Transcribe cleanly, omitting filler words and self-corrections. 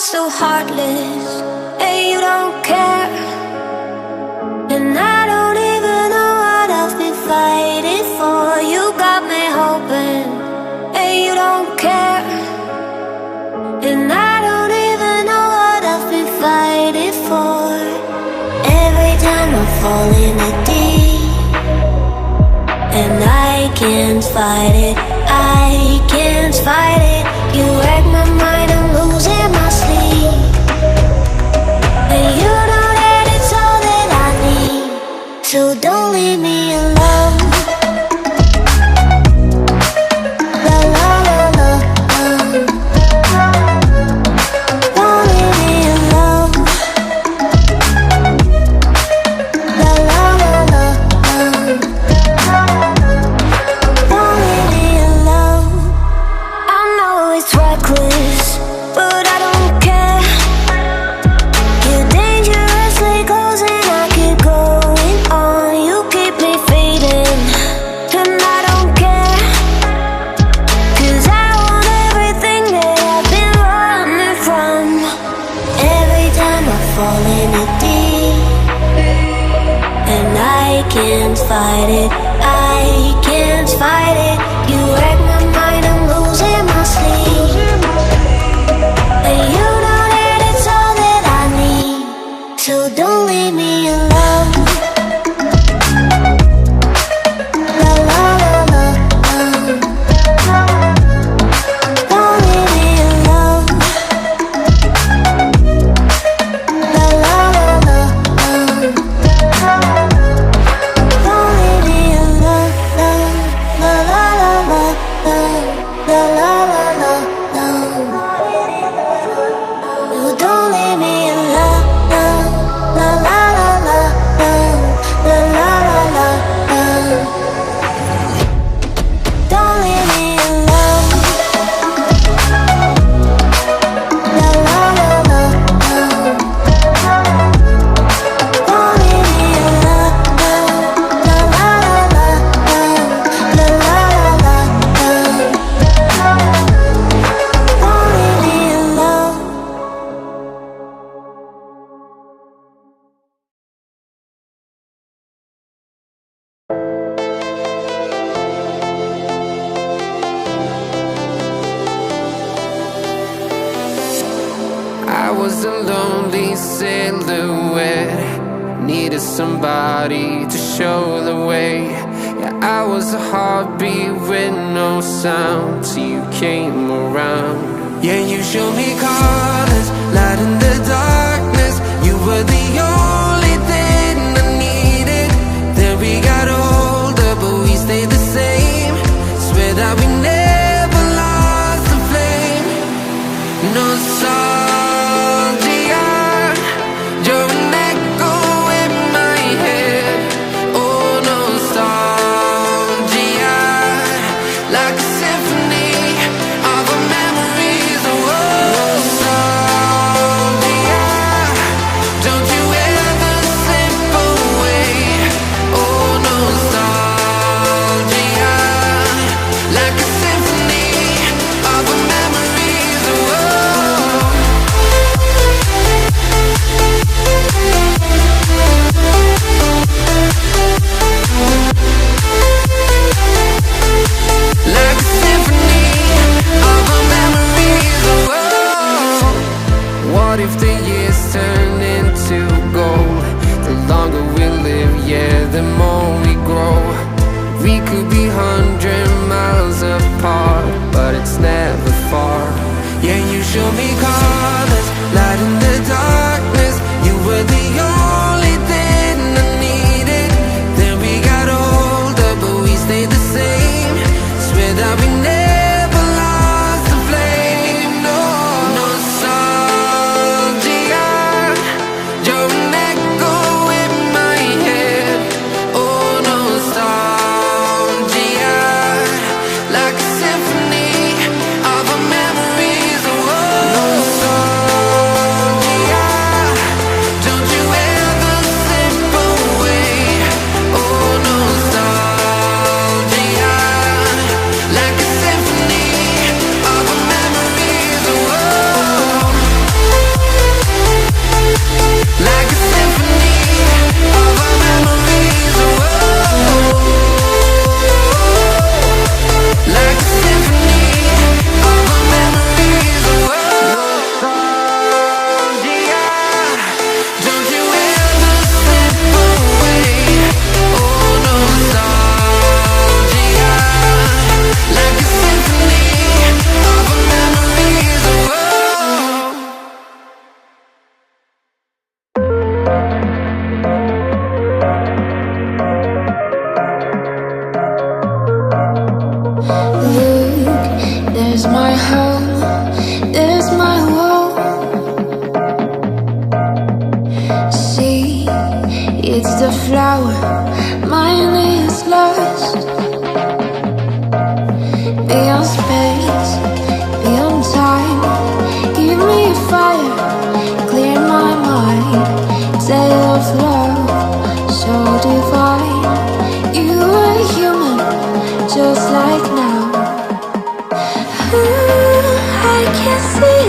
so heartless. Hey, you don't care, and I don't even know what I've been fighting for. You got me hoping. Hey, you don't care, and I don't even know what I've been fighting for. Every time I fall in the deep, and I can't fight it, I can't fight it. You wreck my mind, I'm losing my sleep. And you know that it's all that I need, so don't leave me alone. La la la la, don't leave me alone. La la la la, don't leave me alone. I know it's reckless, but I don't care. You're dangerously close and I keep going on. You keep me fading, and I don't care, 'cause I want everything that I've been running from. Every time I fall in the deep, and I can't fight it, I can't fight it. You wreck my mind, I'm losing my sleep. And you know that it's all that I need, so don't leave me alone. La la la la, don't leave me alone. La la la la, don't leave me alone. La la la la, la la la la, no, don't leave me alone. La la la la, la la la la, don't leave me alone. La la la la, don't leave me alone. La la la la, la la la la, don't leave me alone. I was a lonely silhouette, needed somebody to show the way. Yeah, I was a heartbeat with no sound till you came around. Yeah, you showed me colors, light in the darkness. You were the only thing I needed. Then we got older, but we stayed the same. Swear that we never lost the flame. Nostalgia, you're an echo in my head. Oh, nostalgia, like a symphony of our memories. Oh, nostalgia, don't you ever slip away. Oh, nostalgia, like a symphony of our memories. Oh, like a symphony of our memories. Oh, what if the years turn into gold? The longer we live, yeah, the more we grow. We could be 100 miles apart, but it's never far. Yeah, you show me colors, light in the darkness. You were the only thing I needed. Then we got older, but we stayed the same. Swear that we never lost the flame. No, nostalgia, you're an echo in my head. Oh, nostalgia, like a symphony of our memories. Oh, nostalgia. flower, mine is lost. Beyond space, beyond time, give me a fire, clear my mind. Tale of love, so divine. You are human, just like now. Ooh, I can see